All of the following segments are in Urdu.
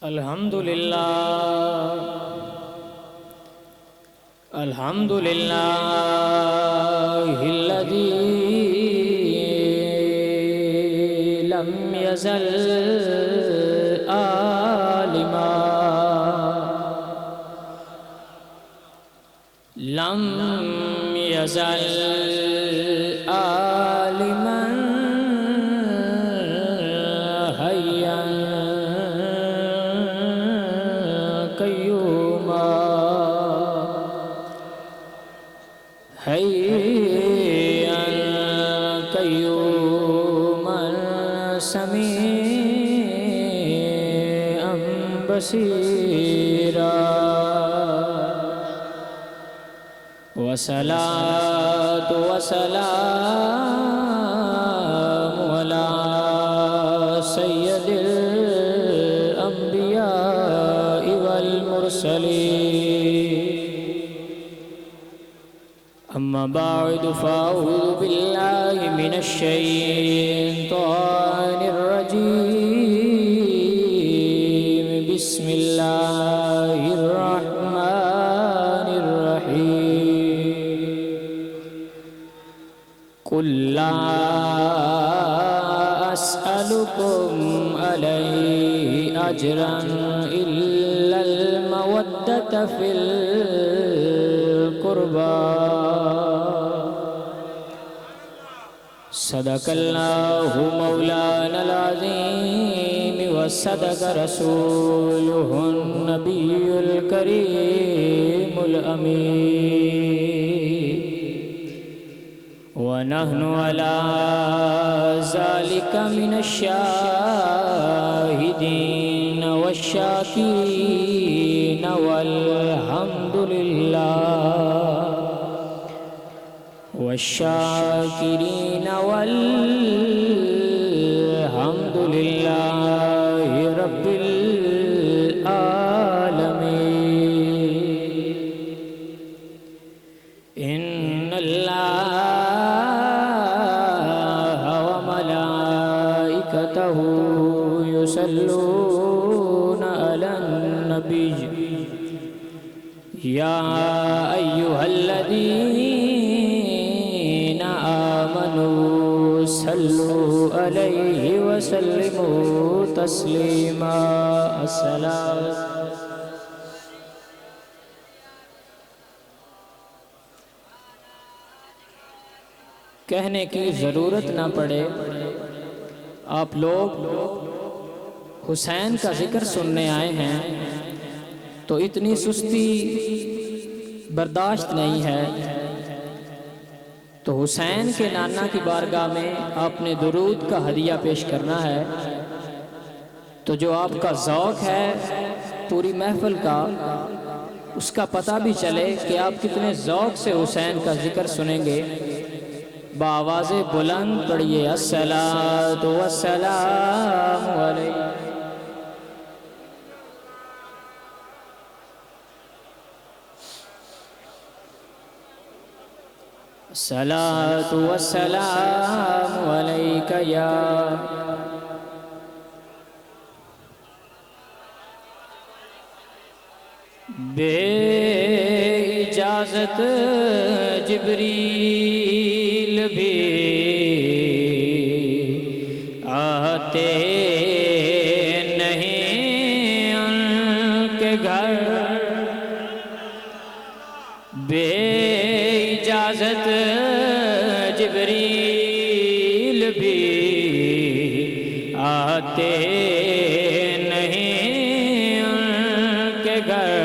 الحمدللہ الحمدللہ الذی لم یزل عالما لم یزل عالما حیا قیوما حیا قیوما سمیعا بصیرا والصلاة والسلام على سيد الأنبياء والمرسلين أما بعد فأعوذ بالله من الشيطان الرجيم بسم الله الرحمن الرحيم قل لا أسألكم عليه أجرا إلا المودة في القربى صدق الله مولانا العظيم وصدق رسوله النبي الكريم الأمين ونحن على ذلك من الشاهدين والشاكرين والحمد لله والشاكرين والحمد لله رب العالمين إن الله وملائكته يصلون على النبي يا أيها الذين آمنوا صلوا عليه وسلموا تسليما السلام کہنے کی ضرورت نہ پڑے آپ لوگ حسین کا ذکر سننے آئے ہیں تو اتنی سستی برداشت نہیں ہے تو حسین کے نانا کی بارگاہ میں آپ نے درود کا ہدیہ پیش کرنا ہے تو جو آپ کا ذوق ہے پوری محفل کا اس کا پتہ بھی چلے کہ آپ کتنے ذوق سے حسین کا ذکر سنیں گے بآواز بلند پڑھیے الصلاۃ والسلام علیہ الصلاۃ والسلام علیک یا بے اجازت جبریل بھی آتے نہیں ان کے گھر بے اجازت جبریل بھی آتے نہیں ان کے گھر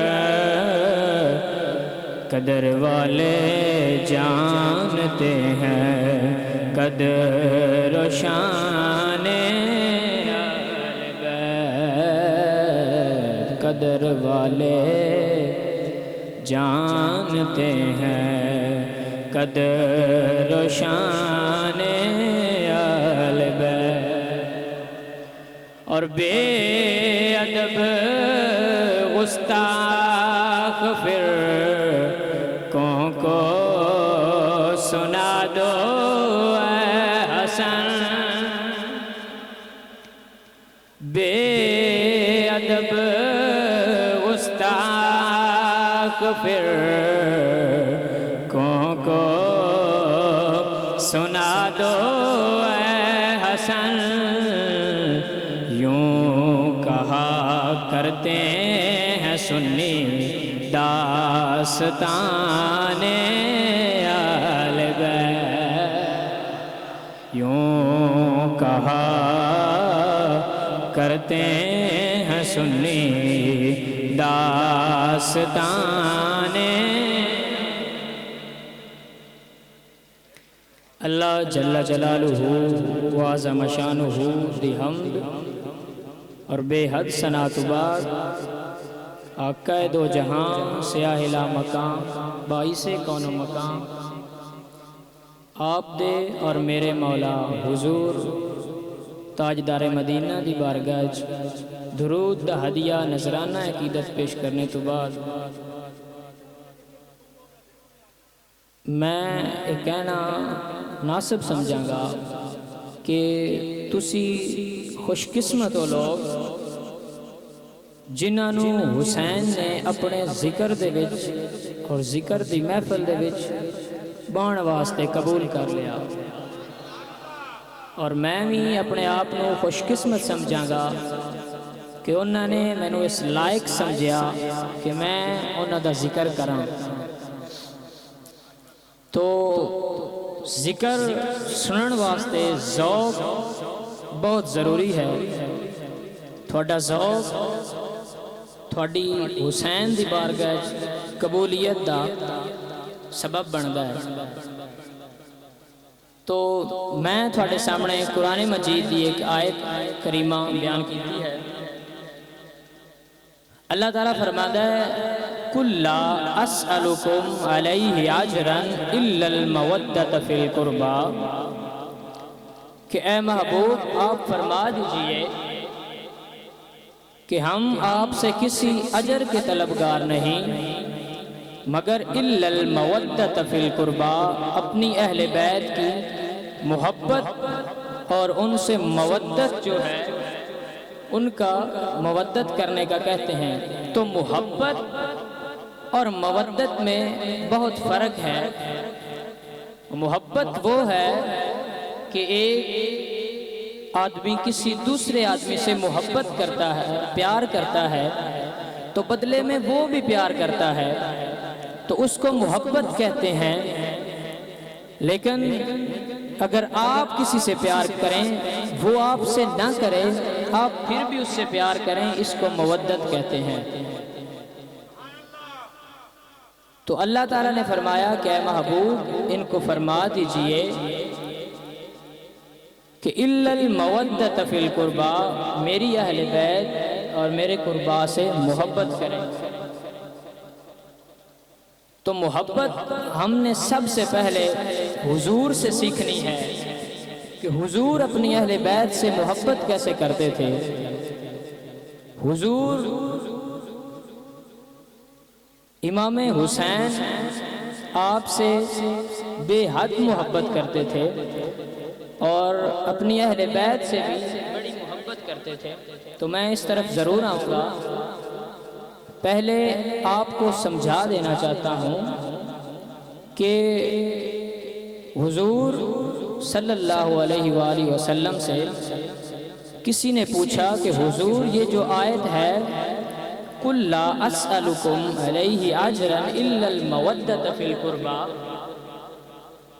قدر والے جانتے ہیں قدر و شان اہل بیت قدر والے جانتے ہیں قدر و شان اہل بیت اور بے ادب گستاخ پھر کو سنا دو اے حسن بے ادب گستاخر کو سنا دو اے حسن، یوں کہا کرتے ہیں سنی داستان اہل بیت، یوں کہا کرتے ہیں سنی داستان۔ اللہ جل جلالہ وعظم شانہ دی حمد اور بے حد ثناء و بعد آقا دو جہاں سیاہ لا مکان باعث کون و مکان آپ دے اور میرے مولا حضور تاجدار مدینہ دی بارگاہ درود دا ہدیہ نذرانہ عقیدت پیش کرنے تو بعد میں ایک کہنا ناصب سمجھاں گا کہ تسی خوش قسمت ہو لوگ جنہاں نو حسین نے اپنے ذکر دے وچ اور ذکر دی محفل دے وچ بان واسطے قبول کر لیا، اور میں بھی اپنے آپ نو خوش قسمت سمجھاں گا کہ انہوں نے مینو اس لائق سمجھیا کہ میں انہوں دا ذکر کراں۔ تو ذکر سنن واسطے ذوق بہت ضروری ہے، تھوڑا ذوق تھوڑی حسین دی بارگاہ قبولیت دا سبب بندا ہے۔ تو میں تھوڑے سامنے قرآن مجید دی ایک آیت کریمہ بیان کیتی ہے۔ اللہ تعالیٰ فرماتا ہے قُلْ لَا أَسْأَلُكُمْ عَلَيْهِ أَجْرًا إِلَّا الْمَوَدَّةَ فِي الْقُرْبَى، کہ اے محبوب آپ فرما دیجئے کہ ہم آپ سے کسی اجر کے طلبگار نہیں مگر إِلَّا الْمَوَدَّةَ فِي الْقُرْبَى، اپنی اہل بیت کی محبت اور ان سے مودت جو ہے ان کا مودت کرنے کا کہتے ہیں۔ تو محبت اور مودت میں بہت فرق ہے۔ محبت وہ ہے کہ ایک آدمی کسی دوسرے آدمی سے محبت کرتا ہے، پیار کرتا ہے، تو بدلے میں وہ بھی پیار کرتا ہے، تو اس کو محبت کہتے ہیں۔ لیکن اگر آپ کسی سے پیار کریں وہ آپ سے نہ کرے، آپ پھر بھی اس سے پیار کریں، اس کو مودت کہتے ہیں۔ تو اللہ تعالیٰ نے فرمایا کہ اے محبوب ان کو فرما دیجئے کہ إِلَّا الْمَوَدَّةَ فِي الْقُرْبَى، میری اہل بیت اور میرے قربا سے محبت کریں۔ تو محبت ہم نے سب سے پہلے حضور سے سیکھنی ہے کہ حضور اپنی اہل بیت سے محبت کیسے کرتے تھے۔ حضور امام حسین آپ سے بے حد محبت کرتے تھے اور اپنی اہل بیت سے بھی بڑی محبت کرتے تھے۔ تو میں اس طرف ضرور آؤں گا، پہلے آپ کو سمجھا دینا چاہتا ہوں کہ حضور صلی اللہ علیہ وآلہ وسلم سے کسی نے پوچھا کہ حضور یہ جو آیت ہے قُلْ لَا أَسْأَلُكُمْ عَلَيْهِ أَجْرًا إِلَّا الْمَوَدَّةَ فِي الْقُرْبَى،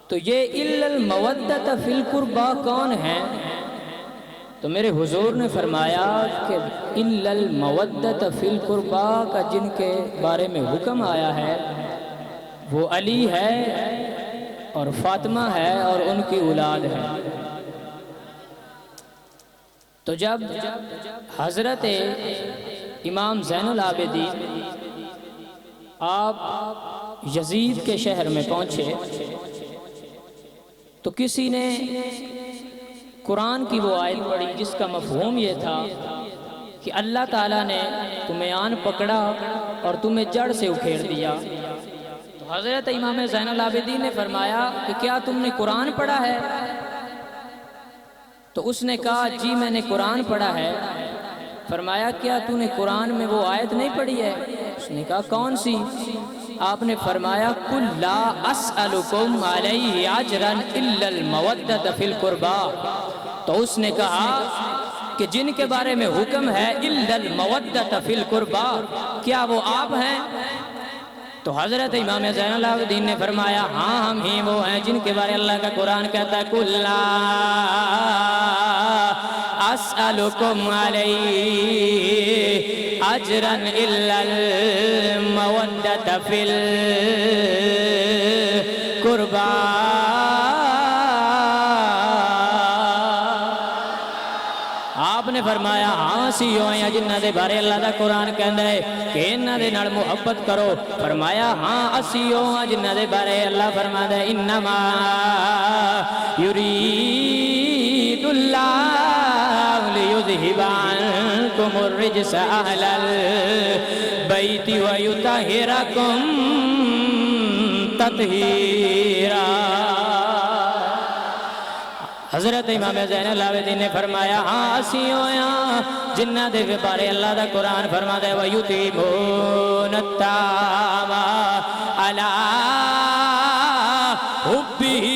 تو یہ إِلَّا الْمَوَدَّةَ فِي الْقُرْبَى کون ہے؟ تو میرے حضور نے فرمایا کہ إِلَّا الْمَوَدَّةَ فِي الْقُرْبَى کا جن کے بارے میں حکم آیا ہے وہ علی ہے اور فاطمہ ہے اور ان کی اولاد ہے۔ تو جب حضرت امام زین العابدین آپ یزید کے شہر میں پہنچے تو کسی نے قرآن کی وہ آیت پڑھی جس کا مفہوم یہ تھا کہ اللہ تعالیٰ نے تمہیں آن پکڑا اور تمہیں جڑ سے اکھیڑ دیا۔ تو حضرت امام زین العابدین نے فرمایا کہ کیا تم نے قرآن پڑھا ہے؟ تو اس نے کہا جی میں نے قرآن پڑھا ہے۔ فرمایا کیا تو نے قرآن میں وہ آیت نہیں پڑھی ہے؟ اس نے کہا کون سی؟ آپ نے فرمایا قُلْ لَا أَسْأَلُكُمْ عَلَيْهِ أَجْرًا إِلَّا الْمَوَدَّةَ فِي الْقُرْبَى، تو اس نے کہا کہ جن کے بارے میں حکم ہے إِلَّا الْمَوَدَّةَ فِي الْقُرْبَى، کیا وہ آپ ہیں؟ تو حضرت امام زین العابدین نے فرمایا ہاں ہم ہی وہ ہیں جن کے بارے اللہ کا قرآن کہتا ہے قُلْ لَا أَسْأَلُكُمْ عَلَيْهِ أَجْرًا إِلَّا الْمَوَدَّةَ فِي الْقُرْبَى۔ آپ نے فرمایا ہاں سیو ہیں جنہ دے بارے اللہ دا قرآن کہندا ہے کہ انہاں دے نال محبت کرو۔ فرمایا ہاں اسیو ہیں جنہ دے بارے اللہ فرماتا ہے انما یرید اللہ لیذہب عنکم الرجس اہل البیت ویطہرکم تطہیرا۔ حضرت امام زین العابدین نے فرمایا ہاں اسی ہویاں جنہ دے بارے اللہ دا قرآن فرماتا ہے وَيُطِعِمُونَ الطَّعَامَ عَلَىٰ حُبِّهِ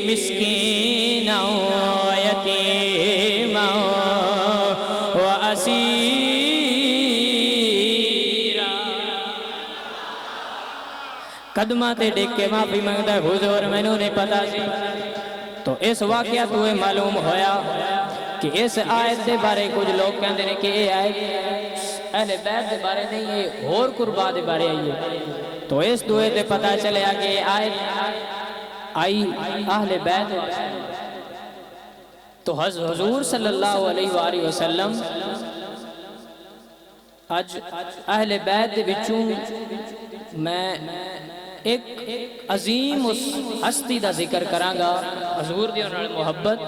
مِسْكِينًا وَيَتِيمًا وَأَسِيرًا۔ قدمہ تے ڈیک کے معافی منگتا ہے حضور میں نے پتا سی۔ تو اس واقعہ تو معلوم ہویا کہ اس آیت دے بارے کچھ لوگ کہندے نے کہ یہ آیت اہل بیت دے بارے نہیں ہے اور قربا دے بارے آئی ہے۔ تو اس دوئے دے پتا چلیا کہ یہ آیت آئی اہل بیت۔ تو حضور صلی اللہ علیہ وآلہ وسلم آج اہل بیت دے بچوں میں ایک عظیم اس ہستی دا ذکر کرانگا حضور دی انہوں نے محبت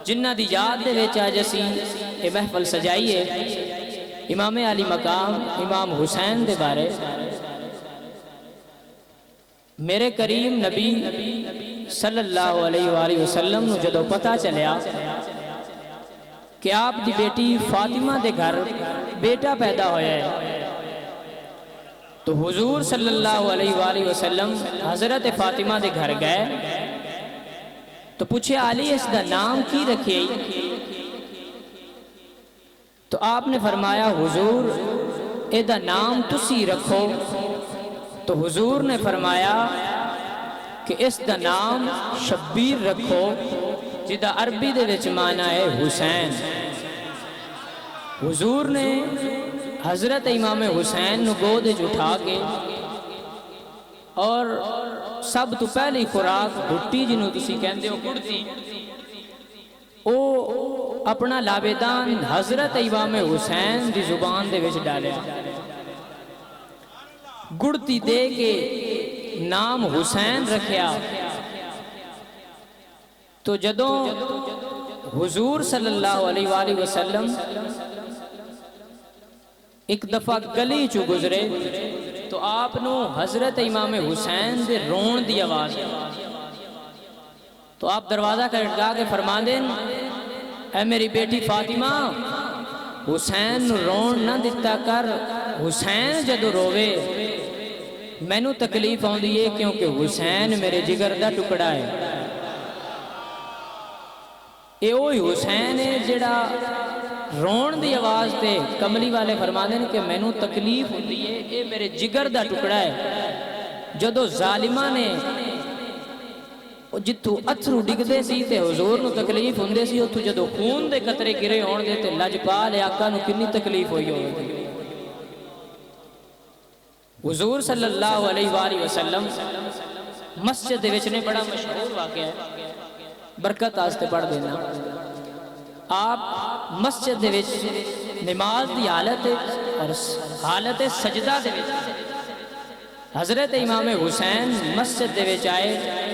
جنہ دی یاد دے ویچ آج اسی یہ محفل سجائی ہے امام علی مقام امام حسین دے بارے۔ میرے کریم نبی صلی اللہ علیہ وآلہ وسلم نو جدو پتا چلیا کہ آپ دی بیٹی فاطمہ دے گھر بیٹا پیدا ہویا ہے تو حضور صلی اللہ علیہ وآلہ وسلم حضرت فاطمہ دے گھر گئے تو پوچھے علی اس دا نام کی رکھے؟ تو آپ نے فرمایا حضور اے دا نام تسی رکھو۔ تو حضور نے فرمایا کہ اس دا نام شبیر رکھو جدا عربی دے وچ معنی ہے حسین۔ حضور نے حضرت امام حسین نو گودے اٹھا کے اور سب تو پہلی خوراک بھٹی جنہوں تسی کہندے ہو گڑتی او اپنا لابدان حضرت امام حسین دی زبان دے وچ ڈالے گڑتی دے کے نام حسین رکھیا۔ تو جدوں حضور صلی اللہ علیہ وآلہ وسلم ایک دفعہ گلی چو گزرے تو آپ نو حضرت امام حسین دے رون دی آواز تو آپ دروازہ کھٹکا کے فرما دیں اے میری بیٹی فاطمہ حسین نو رون نہ دیتا کر، حسین جدو روے میں نو تکلیف آن دیئے کیونکہ حسین میرے جگر دا ٹکڑا ہے۔ اے اوہی حسین ہے جڑا رون دی آواز تے کملی والے فرما دیں کہ میں نو تکلیف ہوتی ہے اے میرے جگر دا ٹکڑا ہے۔ جدو ظالمہ نے جتو اتھرو ڈگ دے سی تے حضور نو تکلیف ہوندے سی اتھو جدو خون دے قطرے گرے ہون دے تے لجپال آقا نو کنی تکلیف ہوئی ہوئی۔ حضور صلی اللہ علیہ وآلہ وسلم مسجد دے وچ نے بڑا مشہور واقعہ ہے برکت آستے پڑھ دینا۔ آپ مسجد دے وچ نماز دی حالت اور حالت سجدہ دے وچ حضرت امام حسین مسجد دے وچ آئے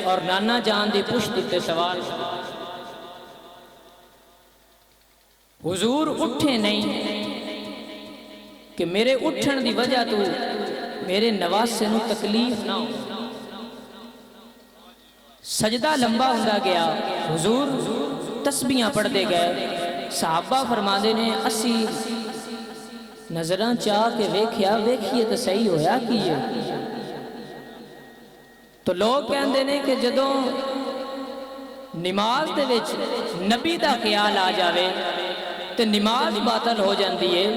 اور نانا جان دی پشت تے سوار حضور اٹھے نہیں کہ میرے اٹھن دی وجہ تو میرے نواسے نو تکلیف نہ ہو۔ سجدہ لمبا ہوندا گیا، حضور تسبیحاں پڑھ دے گئے، صحابہ فرماندے نے اسی نظراں چاہ کے ویکھیے تو صحیح ہویا کیے. تو لوگ کہندے نے کہ جدوں نماز دے وچ نبی دا خیال آ جاوے تے نماز باطل ہو جاندی ہے.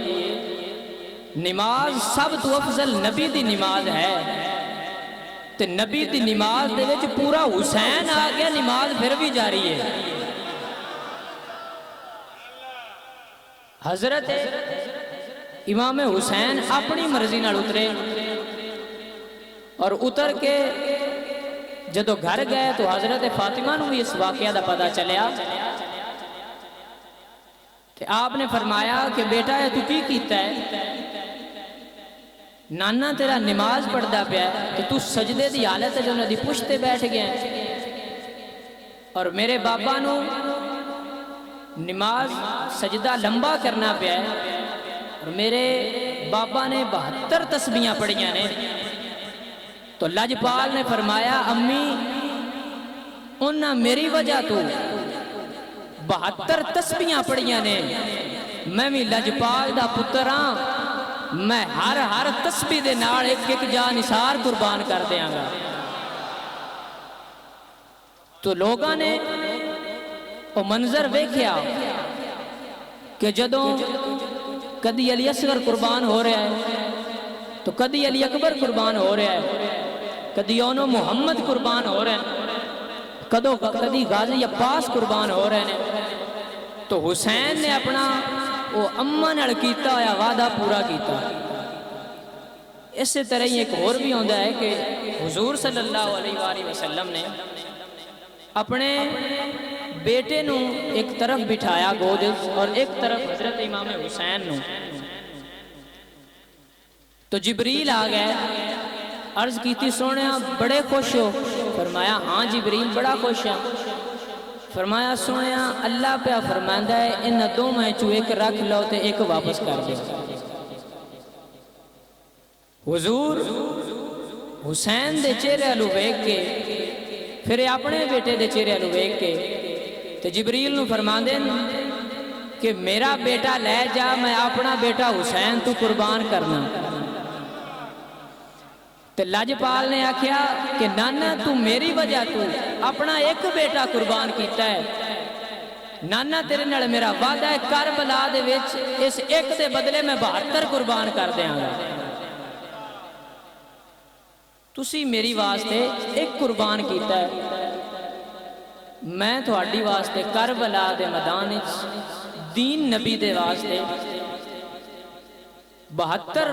نماز سب تو افضل نبی دی نماز ہے تے نبی دی نماز دے وچ پورا حسین آ گیا، نماز پھر بھی جاری ہے. حضرت امام حسین اپنی مرضی نال اترے اور اتر کے جدو گھر گئے تو حضرت فاطمہ نو بھی اس واقعہ دا پتہ چلیا. کہ آپ نے فرمایا کہ بیٹا یہ تو کی کیتا ہے؟ نانا تیرا نماز پڑھدا پیا ہے کہ تو سجدے دی حالت ہے جو انہاں دی پشت تے بیٹھ گیا اور میرے بابا نو نماز سجدہ لمبا کرنا پیا ہے اور میرے بابا نے 72 تسبیحاں پڑھیاں نے. تو لجپال نے فرمایا امی انہاں میری وجہ تو 72 تسبیحاں پڑھیاں نے، میں بھی لجپال دا پتر ہاں، میں ہر تسبیح دے نال ایک جان نثار قربان کر دیاں گا. تو لوگاں نے وہ منظر ویکھیا کہ جدوں کدی علی اصغر قربان ہو رہا ہے تو کدی علی اکبر قربان ہو رہا ہے، کدی اونو محمد قربان ہو رہے ہیں، کدی غازی عباس قربان ہو رہے ہیں. تو حسین نے اپنا وہ اماں نال کیتا ہویا وعدہ پورا کیتا. اسی طرح ایک اور بھی ہوندا ہے کہ حضور صلی اللہ علیہ وآلہ وسلم نے اپنے بیٹے نو ایک طرف بٹھایا گود اور ایک طرف حضرت امام حسین نو. تو جبریل آ گئے، عرض کیتی سونے بڑے خوش ہو؟ فرمایا ہاں جبریل بڑا خوش ہے. فرمایا سونے اللہ پہ فرماندہ ہے ان دو میں چو ایک رکھ لو تے ایک واپس کر دے. حضور حسین دے چہرے الو ویکھ کے پھر اپنے بیٹے دے چہرے الو ویکھ کے تے جبریل نو فرماندے کہ میرا بیٹا لے جا، میں اپنا بیٹا حسین تو قربان کرنا. تے لجپال نے آکھیا کہ نانا تو میری وجہ تو اپنا ایک بیٹا قربان کیتا ہے، نانا تیرے نال میرا وعدہ ہے کربلا دے وچ اس ایک دے بدلے میں 72 قربان کر دیاں گا. تسی میری واسطے ایک قربان کیتا ہے، میں تھوڑی واسطے کربلا دے میدان وچ دین نبی دے واسطے 72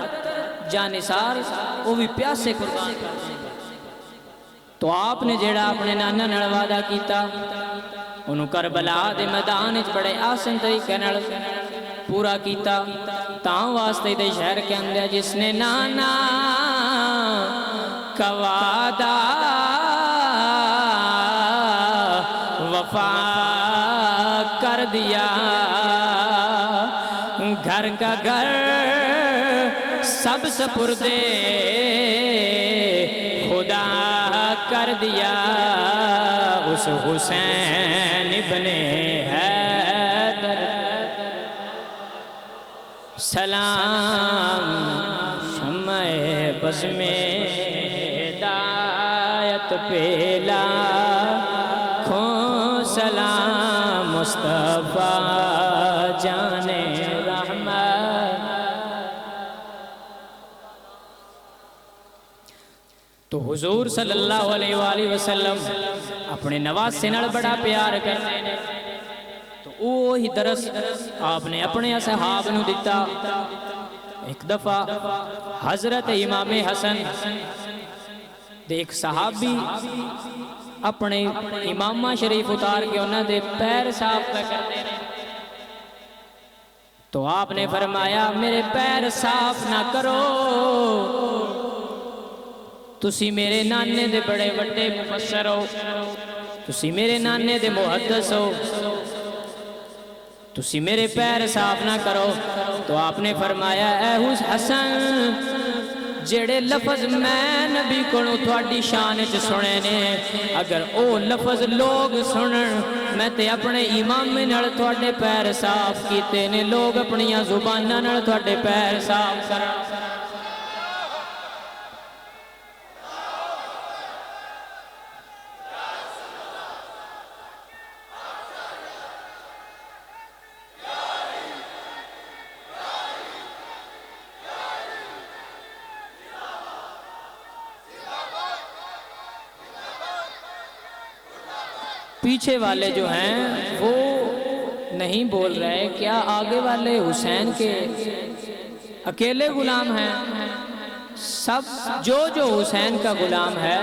جانثار وہ بھی پیاسے قربان کرتے ہیں. تو آپ نے جیڑا اپنے نانا نال وعدہ کیتا انہوں کربلا دے میدان وچ بڑے آسن طریقے نال پورا کیتا. تاں واسطے دے شہر کے اندر جس نے نانا کا وعدہ وفا کر دیا، گھر کا گھر سب سپردے خدا کر دیا. اس حسین ابن حیدر سلام شمع بز میں ہدایت پیلا کھوں سلام مصطفیٰ جانے رحمت. تو حضور صلی اللہ علیہ وآلہ وسلم اپنے نواسے نال بڑا پیار کرتے ہیں. تو وہی درس آپ نے اپنے اصحاب نو دیتا. ایک دفعہ حضرت امام حسن ایک صحابی اپنے امامہ شریف اتار کے انہوں نے پیر صاف کرتے ہیں. تو آپ نے فرمایا میرے پیر صاف نہ کرو، تسی میرے نانے دے بڑے بڑے مفسر ہو، تسی میرے نانے دے محدث ہو، تسی میرے پیر صاف نہ کرو. تو آپ نے فرمایا اے حسن جڑے لفظ میں نبی کو تھوڑی شان چ سنے نے اگر او لفظ لوگ سنن میں تے اپنے امام نال تھوڑے پیر صاف کیتے نے لوگ اپنی زباناں نال تھوڑے پیر صاف کرن پیچھے والے جو ہیں وہ نہیں بول رہے کیا آگے والے حسین کے اکیلے غلام ہیں سب جو حسین کا غلام ہے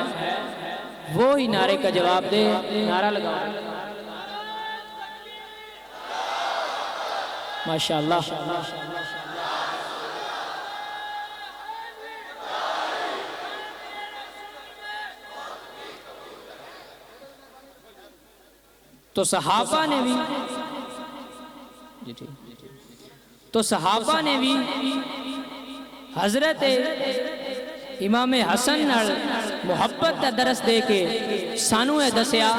وہ ہی نعرے کا جواب دے نعرہ لگاؤ ماشاءاللہ تو صحابہ نے بھی حضرت امام حسن نال محبت کا درس دے کے سانو ہے دسیا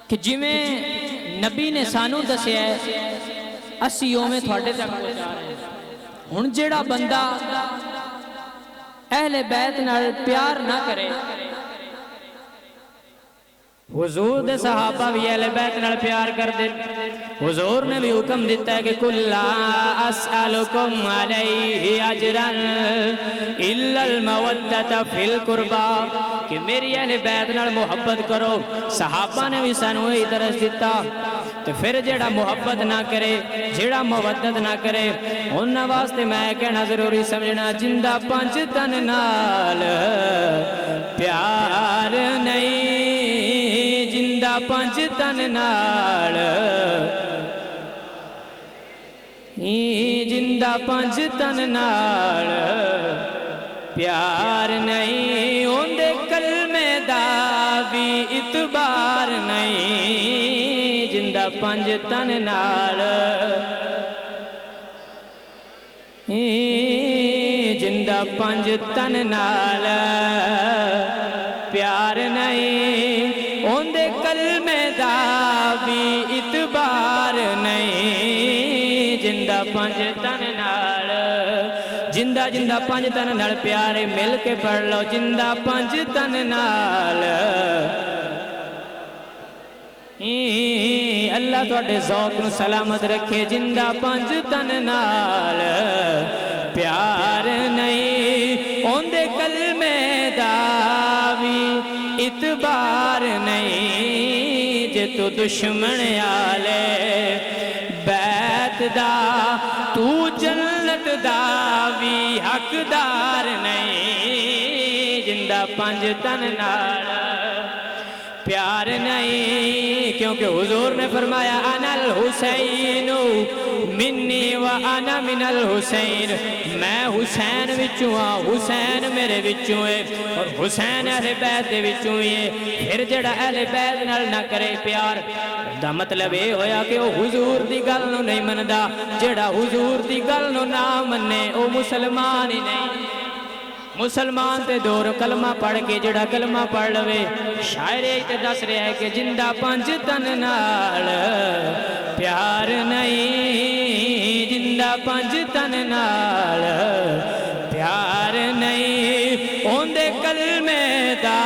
کہ جویں نبی نے سانو دسیا ہے اسی اوویں تھوڑے تک پہنچا رہے ہیں ہن جیڑا بندہ اہل بیت نال پیار نہ کرے حضور دے صحابہ بھی اہل بیت نال پیار کر دے حضور نے بھی حکم دیتا ہے کہ کُلَّا أَسْأَلُكُمْ عَلَيْهِ أَجْرًا إِلَّا الْمَوَدَّةَ فِي الْقُرْبَى کہ میری اہل بیت نال محبت کرو صحابہ نے بھی سانو ہی درس دیتا تو پھر جیڑا محبت نہ کرے جیڑا مودت نہ کرے انہاں واسطے میں کہنا ضروری سمجھنا جندہ پنج تن نال پیار نہیں جندہ پنج تن نال جندہ پنج تن نال پیار نہیں اوندے کلمے دا بھی اعتبار نہیں جندہ پنج تن نال جندہ پنج تن نال پیار نہیں اوندے کلمے دا بھی اعتبار نہیں جندہ پنج تن نال جندہ جندہ پنج تن نال پیارے مل کے پڑھ لو جندہ پنج تن نال اللہ تواڈے ذوق نو سلامت رکھے جندہ پنج تن نال پیار نہیں اوندے کلمے دا بھی اعتبار نہیں جے تو دشمن آلے بیت دا تو جنت دا بھی حقدار نہیں جندہ پنج تن نال پیار نہیں کیونکہ حضور نے فرمایا انا الحسین منی و انا من الحسین میں حسین وچوں ہاں حسین میرے وچوں ہے اور حسین اہل بیت دے وچوں ہے پھر جڑا اہل بیت نال نہ کرے پیار دا مطلب یہ ہویا کہ وہ حضور دی گل نو نہیں مندا جڑا حضور دی گل نو نہ مننے وہ مسلمان ہی نہیں مسلمان تے دور کلمہ پڑھ کے جڑا کلمہ پڑھ لوے شاعر تے دس رہا ہے کہ جندہ پنج تن نال پیار نہیں جندہ پنج تن نال پیار نہیں اوندے کلمے دا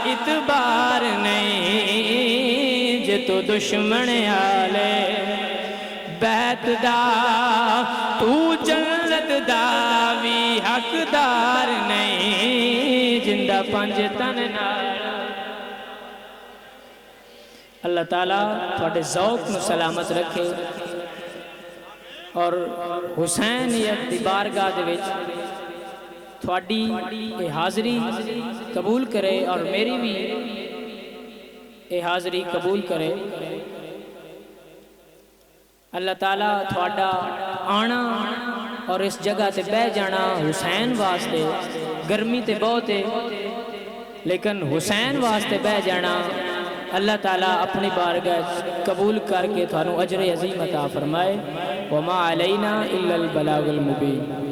اعتبار نہیں جے تو دشمن آلے بیت دا تو جنت دا بھی حقدار نہیں جندہ پنج تن نال اللہ تعالیٰ تھوڑے ذوق نو سلامت رکھے اور حسینیت دی بارگاہ دے وچ تھوڑی اے حاضری قبول کرے اور میری بھی اے حاضری قبول کرے اللہ تعالیٰ تھوڑا آنا اور اس جگہ تے بہ جانا حسین واسطے گرمی تے بہت ہے لیکن حسین واسطے بہ جانا اللہ تعالیٰ اپنی بارگاہ قبول کر کے تھانوں اجر عظیم عطا فرمائے وما علینا الا البلاغ المبین